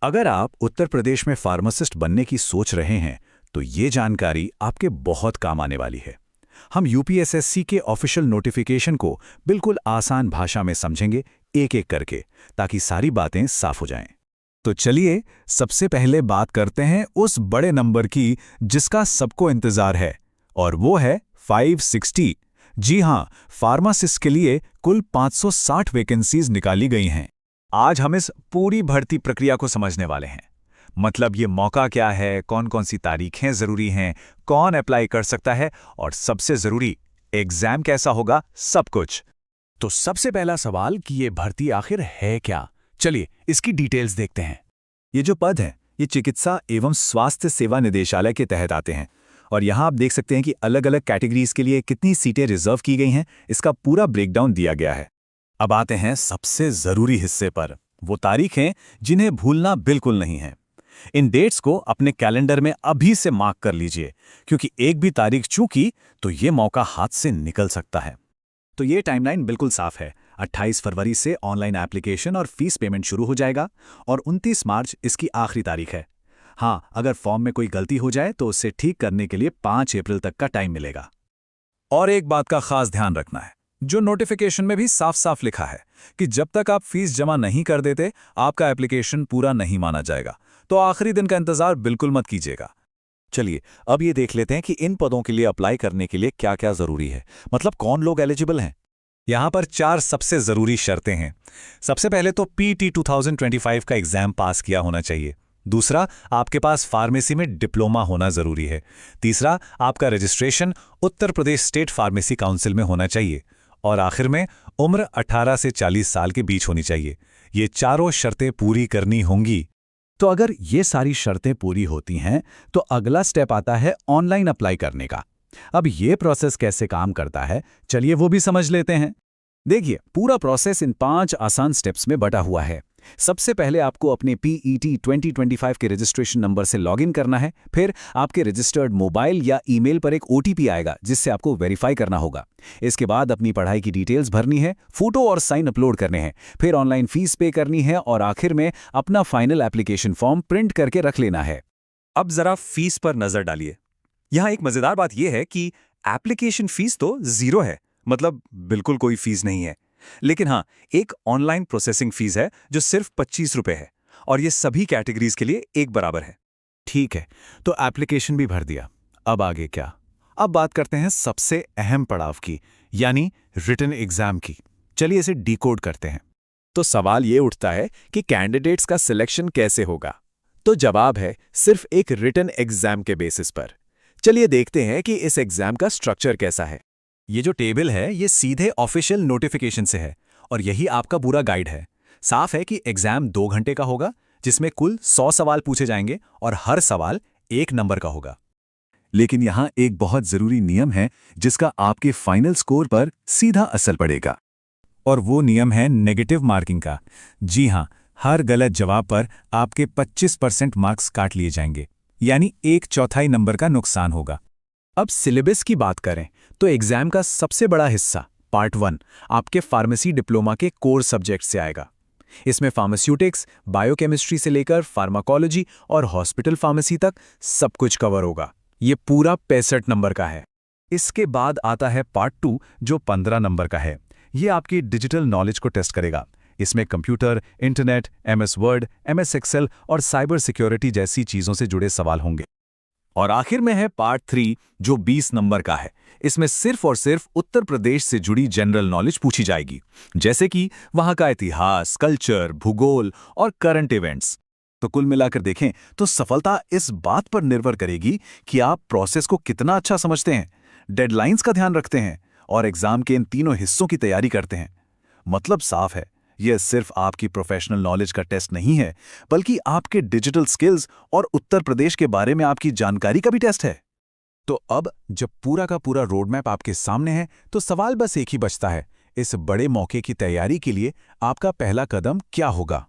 अगर आप उत्तर प्रदेश में फार्मासिस्ट बनने की सोच रहे हैं, तो ये जानकारी आपके बहुत काम आने वाली है। हम यूपीएसएससी के ऑफिशियल नोटिफिकेशन को बिल्कुल आसान भाषा में समझेंगे, एक-एक करके, ताकि सारी बातें साफ हो जाएं। तो चलिए, सबसे पहले बात करते हैं उस बड़े नंबर की जिसका सबको इंतजार है, और वो है 560। जी हाँ, फार्मासिस्ट के लिए कुल 560 वैकेंसीज निकाली गई हैं। आज हम इस पूरी भर्ती प्रक्रिया को समझने वाले हैं। मतलब ये मौका क्या है, कौन कौन सी तारीखें ज़रूरी हैं, कौन अप्लाई कर सकता है, और सबसे ज़रूरी, एग्ज़ाम कैसा होगा, सब कुछ। तो सबसे पहला सवाल कि ये भर्ती आखिर है क्या? चलिए, इसकी डिटेल्स देखते हैं। ये जो पद हैं, ये चिकित्सा एवं स्वास्थ्य सेवा निदेशालय के तहत आते हैं। और यहाँ आप देख सकते हैं कि अलग अलग कैटेगरीज के लिए कितनी सीटें रिजर्व की गई हैं, इसका पूरा ब्रेकडाउन दिया गया है। अब आते हैं सबसे ज़रूरी हिस्से पर, वो तारीखें जिन्हें भूलना बिल्कुल नहीं है। इन डेट्स को अपने कैलेंडर में अभी से मार्क कर लीजिए, क्योंकि एक भी तारीख चूकी तो ये मौका हाथ से निकल सकता है। तो ये टाइमलाइन बिल्कुल साफ है। 28 फरवरी से ऑनलाइन एप्लीकेशन और फीस पेमेंट शुरू हो जाएगा, और 29 मार्च इसकी आखिरी तारीख है। हाँ, अगर फॉर्म में कोई गलती हो जाए तो उसे ठीक करने के लिए 5 अप्रैल तक का टाइम मिलेगा। और एक बात का खास ध्यान रखना है, जो नोटिफिकेशन में भी साफ साफ लिखा है कि जब तक आप फीस जमा नहीं कर देते, आपका एप्लीकेशन पूरा नहीं माना जाएगा। तो आखिरी दिन का इंतजार बिल्कुल मत कीजिएगा। चलिए, अब ये देख लेते हैं कि इन पदों के लिए अप्लाई करने के लिए क्या क्या जरूरी है, मतलब कौन लोग एलिजिबल हैं। यहाँ पर 4 सबसे जरूरी शर्तें हैं। सबसे पहले तो पीटी 2025 का एग्जाम पास किया होना चाहिए। दूसरा, आपके पास फार्मेसी में डिप्लोमा होना जरूरी है। तीसरा, आपका registration Uttar Pradesh state pharmacy council में होना चाहिए। और आखिर में, उम्र 18 से 40 साल के बीच होनी चाहिए। ये चारों शर्तें पूरी करनी होंगी। तो अगर ये सारी शर्तें पूरी होती हैं, तो अगला स्टेप आता है ऑनलाइन अप्लाई करने का। अब ये प्रोसेस कैसे काम करता है, चलिए वो भी समझ लेते हैं। देखिए, पूरा प्रोसेस इन 5 आसान स्टेप्स में बटा हुआ है। सबसे पहले आपको अपने PET 2025 के रजिस्ट्रेशन नंबर से लॉगिन करना है। फिर आपके रजिस्टर्ड मोबाइल या ईमेल पर एक OTP आएगा, जिससे आपको वेरीफाई करना होगा। इसके बाद अपनी पढ़ाई की डिटेल्स भरनी है, फोटो और साइन अपलोड करने हैं, फिर ऑनलाइन फीस पे करनी है, और आखिर में अपना फाइनल एप्लीकेशन फॉर्म प्रिंट करके रख लेना है। अब जरा फीस पर नजर डालिए। यहाँ एक मजेदार बात यह है कि एप्लीकेशन फीस तो 0 है, मतलब बिल्कुल कोई फीस नहीं है। लेकिन हाँ, एक ऑनलाइन प्रोसेसिंग फीस है जो सिर्फ 25 रुपए है, और ये सभी कैटेगरीज के लिए एक बराबर है। ठीक है, तो एप्लीकेशन भी भर दिया। अब आगे क्या? अब बात करते हैं सबसे अहम पड़ाव की, यानी रिटन एग्जाम की। चलिए इसे डिकोड करते हैं। तो सवाल ये उठता है कि कैंडिडेट्स का सिलेक्शन कैसे होगा। तो जवाब है सिर्फ एक रिटन एग्जाम के बेसिस पर। चलिए देखते हैं कि इस एग्जाम का स्ट्रक्चर कैसा है। ये जो टेबल है, ये सीधे ऑफिशियल नोटिफिकेशन से है, और यही आपका पूरा गाइड है। साफ है कि एग्जाम 2 घंटे का होगा, जिसमें कुल 100 सवाल पूछे जाएंगे, और हर सवाल 1 नंबर का होगा। लेकिन यहाँ एक बहुत जरूरी नियम है, जिसका आपके फाइनल स्कोर पर सीधा असर पड़ेगा। और वो नियम है नेगेटिव मार्किंग का। जी हाँ, हर गलत जवाब पर आपके 25% मार्क्स काट लिए जाएंगे, यानी 1/4 नंबर का नुकसान होगा। अब सिलेबस की बात करें, तो एग्जाम का सबसे बड़ा हिस्सा पार्ट 1 आपके फार्मेसी डिप्लोमा के कोर सब्जेक्ट से आएगा। इसमें फार्मास्यूटिक्स, बायोकेमिस्ट्री से लेकर फार्माकोलॉजी और हॉस्पिटल फार्मेसी तक सब कुछ कवर होगा। ये पूरा 65 नंबर का है। इसके बाद आता है पार्ट 2, जो 15 नंबर का है। ये आपकी डिजिटल नॉलेज को टेस्ट करेगा। इसमें computer, internet, MS word, MS excel और साइबर सिक्योरिटी जैसी चीज़ों से जुड़े सवाल होंगे। और आखिर में है पार्ट 3, जो 20 नंबर का है। इसमें सिर्फ और सिर्फ उत्तर प्रदेश से जुड़ी जनरल नॉलेज पूछी जाएगी, जैसे कि वहाँ का इतिहास, कल्चर, भूगोल और करंट इवेंट्स। तो कुल मिलाकर देखें तो सफलता इस बात पर निर्भर करेगी कि आप प्रोसेस को कितना अच्छा समझते हैं, डेडलाइंस का ध्यान रखते हैं, और एग्जाम के इन तीनों हिस्सों की तैयारी करते हैं। मतलब साफ है, यह सिर्फ आपकी प्रोफेशनल नॉलेज का टेस्ट नहीं है, बल्कि आपके डिजिटल स्किल्स और उत्तर प्रदेश के बारे में आपकी जानकारी का भी टेस्ट है। तो अब जब पूरा का पूरा रोड मैप आपके सामने है, तो सवाल बस एक ही बचता है, इस बड़े मौके की तैयारी के लिए आपका पहला कदम क्या होगा।